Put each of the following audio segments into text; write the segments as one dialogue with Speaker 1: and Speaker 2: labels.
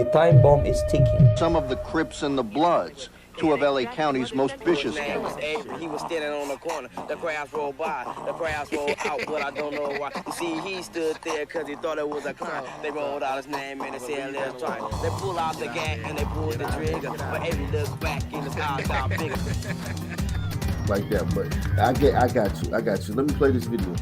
Speaker 1: The time bomb is ticking.
Speaker 2: Some of the Crips and the Bloods, two of LA County's most vicious gangs.
Speaker 3: He was standing on the corner. The crowds rolled by. The crowds rolled out, but I don't know why. You see, he stood there because he thought it was a crime. They rolled out his name and they said, let's try. They pulled out the gat and they pulled the trigger. But every look back and the sky got bigger.
Speaker 4: Like that, but I got you. Let me play this video.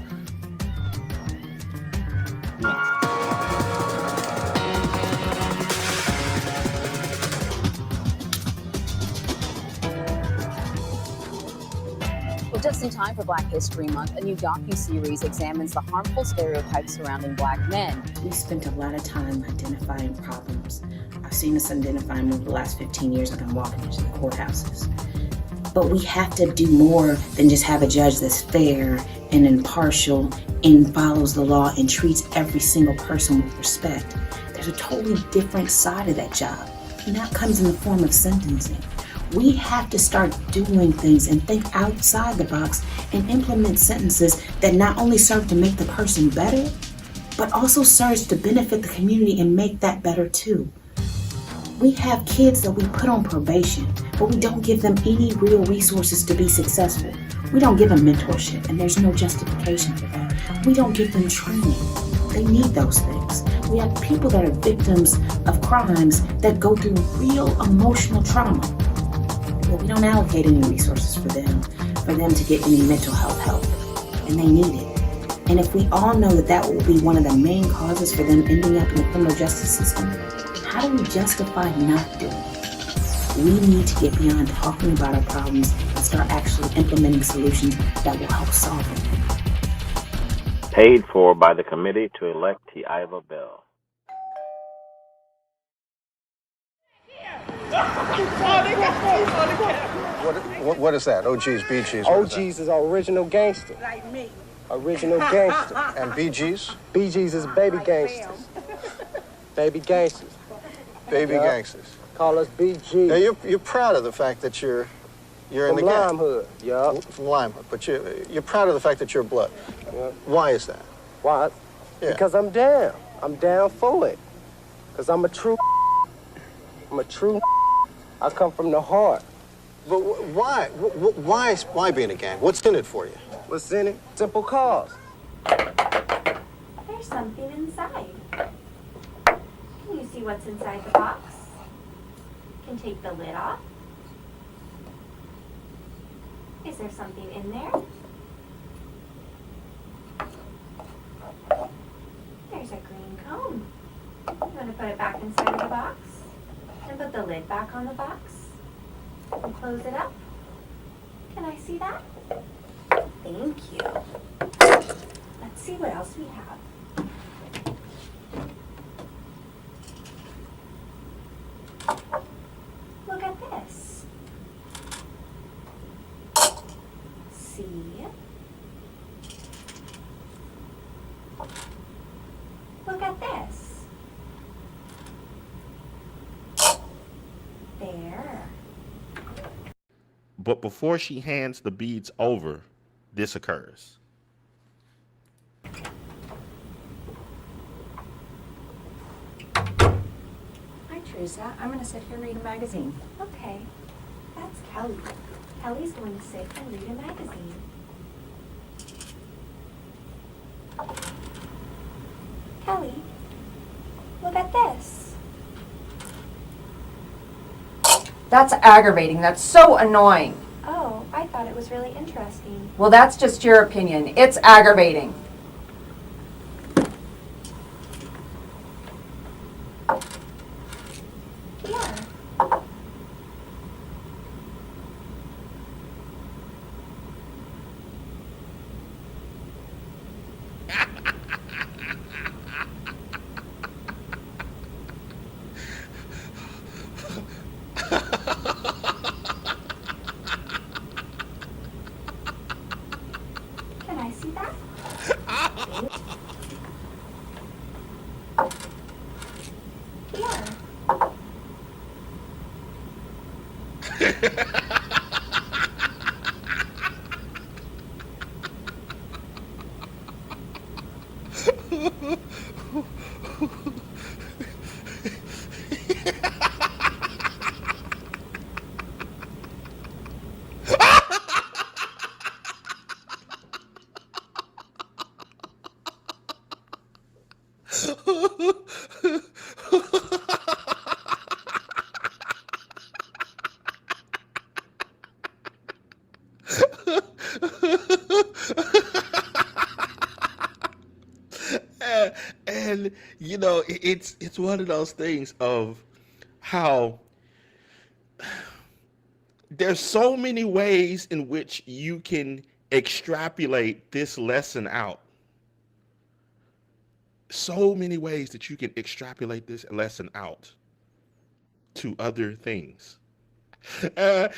Speaker 5: Well, just in time for Black History Month, a new docu-series examines the harmful stereotypes surrounding Black men.
Speaker 6: We spent a lot of time identifying problems. I've seen us identify them over the last 15 years I've been walking into the courthouses. But we have to do more than just have a judge that's fair and impartial and follows the law and treats every single person with respect. There's a totally different side of that job, and that comes in the form of sentencing. We have to start doing things and think outside the box and implement sentences that not only serve to make the person better, but also serves to benefit the community and make that better too. We have kids that we put on probation, but we don't give them any real resources to be successful. We don't give them mentorship, and there's no justification for that. We don't give them training. They need those things. We have people that are victims of crimes that go through real emotional trauma, but we don't allocate any resources for them to get any mental health help, and they need it. And if we all know that that will be one of the main causes for them ending up in the criminal justice system, how do we justify not doing it? We need to get beyond talking about our problems and start actually implementing solutions that will help solve them.
Speaker 7: Paid for by the committee to elect T.Iva Bell.
Speaker 2: What is that? OGs, BGs?
Speaker 8: OGs is original gangster.
Speaker 9: Like me.
Speaker 8: Original gangster.
Speaker 2: And BGs?
Speaker 8: BGs is baby gangsters. Baby gangsters.
Speaker 2: Baby gangsters.
Speaker 8: Call us BG.
Speaker 2: Now you're proud of the fact that you're in the gang.
Speaker 8: From Lime Hood. Yup.
Speaker 2: From Lime Hood. But you're proud of the fact that you're blood.
Speaker 8: Yep.
Speaker 2: Why is that?
Speaker 8: Why?
Speaker 2: Yeah.
Speaker 8: Because I'm down. I'm down for it. Because I'm a true. I come from the heart.
Speaker 2: But why? Why be in a gang? What's in it for you?
Speaker 8: What's in it? Simple cause.
Speaker 10: There's something inside. Can you see what's inside the box? Can take the lid off. Is there something in there? There's a green cone. You want to put it back inside of the box? And put the lid back on the box? And close it up? Can I see that? Thank you. Let's see what else we have. Look at this. See? Look at this. There.
Speaker 11: But before she hands the beads over, this occurs.
Speaker 12: Hi, Teresa. I'm going to sit here and read a magazine.
Speaker 10: Okay. That's Kelly. Kelly's going to sit and read a magazine. Kelly, look at this.
Speaker 12: That's aggravating. That's so annoying.
Speaker 10: Oh, I thought it was really interesting.
Speaker 12: Well, that's just your opinion. It's aggravating.
Speaker 10: Here. Can I see that? Here.
Speaker 11: you know, it's one of those things of how there's so many ways in which you can extrapolate this lesson out. So many ways that you can extrapolate this lesson out to other things.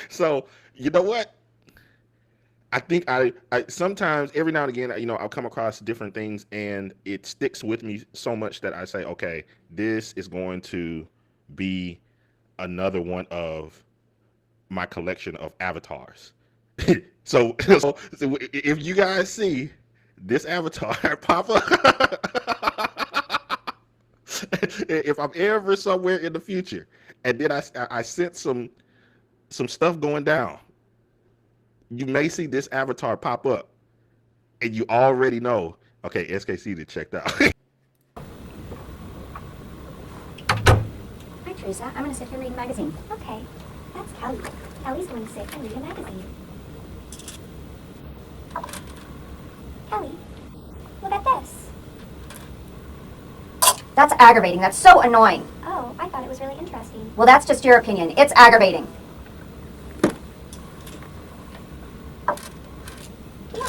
Speaker 11: So you know what? I think I sometimes every now and again, you know, I'll come across different things and it sticks with me so much that I say, okay, this is going to be another one of my collection of avatars. so if you guys see this avatar pop up, if I'm ever somewhere in the future, and then I sense some stuff going down, you may see this avatar pop up, and you already know, okay, SKCmedia checked out.
Speaker 10: Hi, Teresa. I'm going to sit here and read a magazine. Okay. That's Kelly. Kelly's going to sit and read a magazine. Kelly, look at this.
Speaker 12: That's aggravating. That's so annoying.
Speaker 10: Oh, I thought it was really interesting.
Speaker 12: Well, that's just your opinion. It's aggravating.
Speaker 10: Here.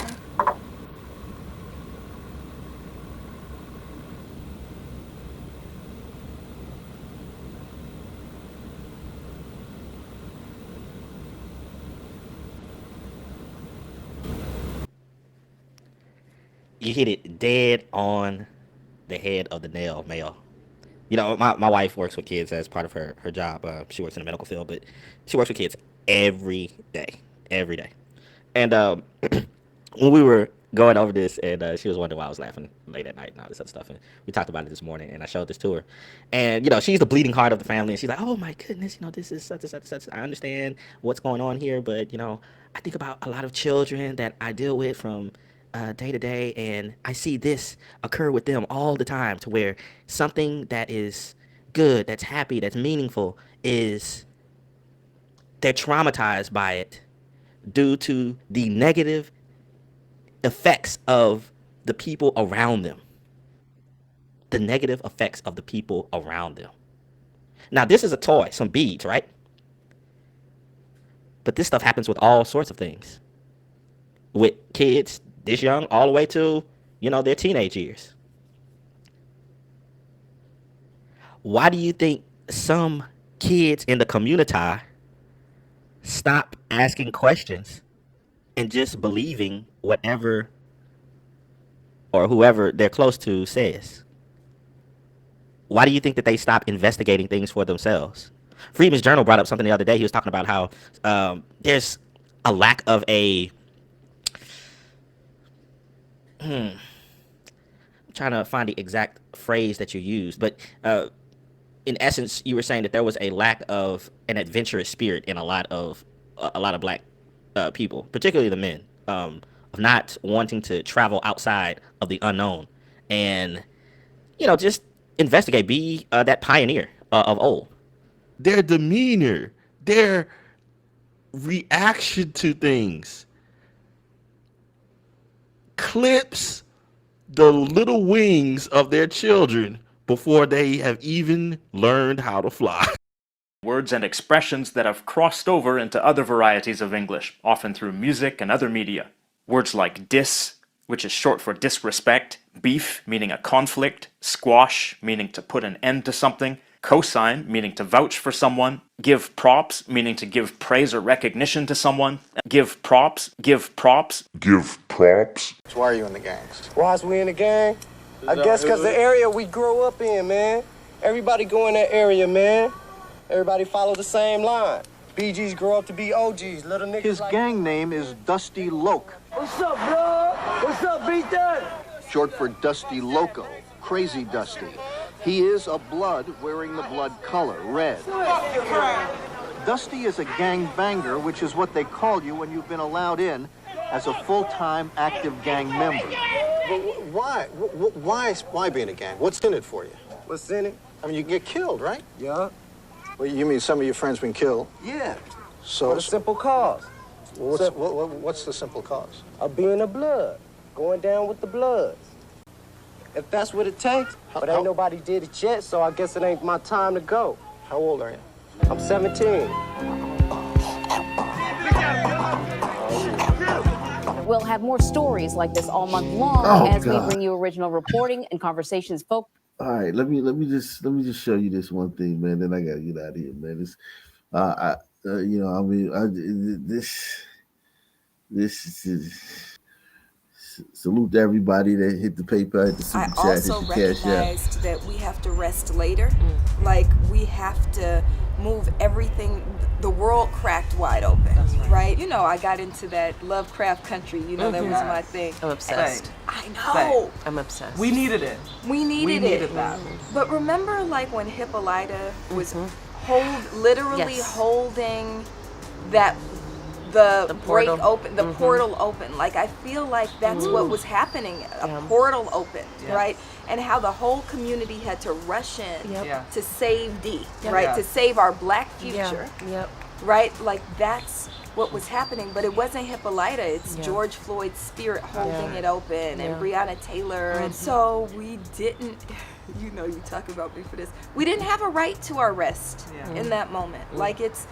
Speaker 1: You hit it dead on the head of the nail, Mayo. You know, my wife works with kids as part of her job. She works in the medical field, but she works with kids every day. And when we were going over this, and she was wondering why I was laughing late at night and all this other stuff, and we talked about it this morning, and I showed this to her. And, you know, she's the bleeding heart of the family, and she's like, oh, my goodness, you know, this is such and such and such. I understand what's going on here, but, you know, I think about a lot of children that I deal with from day to day, and I see this occur with them all the time, to where something that is good, that's happy, that's meaningful, is they're traumatized by it due to the negative effects of the people around them. The negative effects of the people around them. Now, this is a toy, some beads, right? But this stuff happens with all sorts of things. With kids this young all the way to, you know, their teenage years. Why do you think some kids in the community stop asking questions and just believing whatever or whoever they're close to says? Why do you think that they stop investigating things for themselves? Freeman's Journal brought up something the other day. He was talking about how there's a lack of I'm trying to find the exact phrase that you used, but in essence, you were saying that there was a lack of an adventurous spirit in a lot of black people, particularly the men, of not wanting to travel outside of the unknown and, you know, just investigate, be that pioneer of old.
Speaker 11: Their demeanor, their reaction to things clips the little wings of their children before they have even learned how to fly.
Speaker 9: Words and expressions that have crossed over into other varieties of English, often through music and other media. Words like dis, which is short for disrespect, beef, meaning a conflict, squash, meaning to put an end to something, cosign, meaning to vouch for someone, give props, meaning to give praise or recognition to someone, give props.
Speaker 2: So why are you in the gangs?
Speaker 8: Why is we in the gang? I guess because the area we grow up in, man. Everybody go in that area, man. Everybody follow the same line. BGs grow up to be OGs, little niggas.
Speaker 2: His gang name is Dusty Loke.
Speaker 8: What's up, bro? What's up, beat that?
Speaker 2: Short for Dusty Loco, Crazy Dusty. He is a blood wearing the blood color, red. Dusty is a gang banger, which is what they call you when you've been allowed in as a full-time active gang member.
Speaker 13: But why be in a gang? What's in it for you?
Speaker 8: What's in it?
Speaker 13: I mean, you get killed, right?
Speaker 8: Yeah.
Speaker 13: Well, you mean some of your friends been killed?
Speaker 8: Yeah.
Speaker 13: So
Speaker 8: For the simple cause.
Speaker 13: what's the simple cause?
Speaker 8: Of being a blood. Going down with the bloods. if that's what it takes. But ain't nobody did it yet, so I guess it ain't my time to go.
Speaker 13: How old are you?
Speaker 8: I'm 17.
Speaker 5: We'll have more stories like this all month long as we bring you original reporting and conversations. Folks.
Speaker 4: All right, let me just show you this one thing, man. Then I gotta get out of here, man. This, this is. Salute to everybody that hit the paper, hit the super chat, hit the cash out.
Speaker 14: I also recognized that we have to rest later. Like, we have to move everything. The world cracked wide open, right? You know, I got into that Lovecraft Country. You know, that was my thing.
Speaker 15: I'm obsessed.
Speaker 14: I know.
Speaker 15: I'm obsessed.
Speaker 16: We needed it.
Speaker 14: We needed it.
Speaker 16: That.
Speaker 14: But remember, like, when Hippolyta was literally holding that the break
Speaker 15: portal.
Speaker 14: open, the portal open. Like, I feel like that's what was happening. A portal opened, right? And how the whole community had to rush in to save D, right? To save our black future, right? Like, that's what was happening. But it wasn't Hippolyta. It's George Floyd's spirit holding it open, and Breonna Taylor. And so we didn't, you know, you talk about me for this. We didn't have a right to our rest in that moment. Like, it's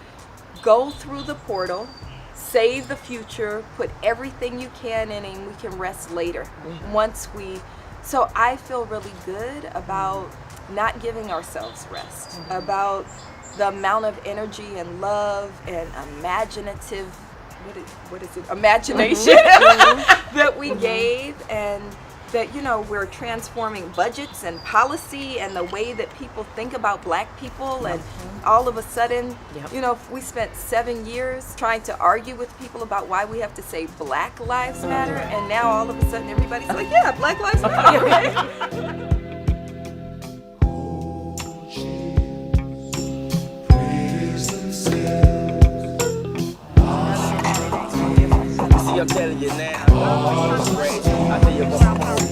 Speaker 14: go through the portal, save the future, put everything you can in, and we can rest later. So I feel really good about not giving ourselves rest, about the amount of energy and love and imaginative, what is it, imagination that we gave, and that, you know, we're transforming budgets and policy and the way that people think about black people. And all of a sudden, you know, we spent 7 years trying to argue with people about why we have to say Black Lives Matter, and now all of a sudden everybody's like, yeah, Black Lives Matter, right?
Speaker 3: See, I'm telling you now, I tell you what.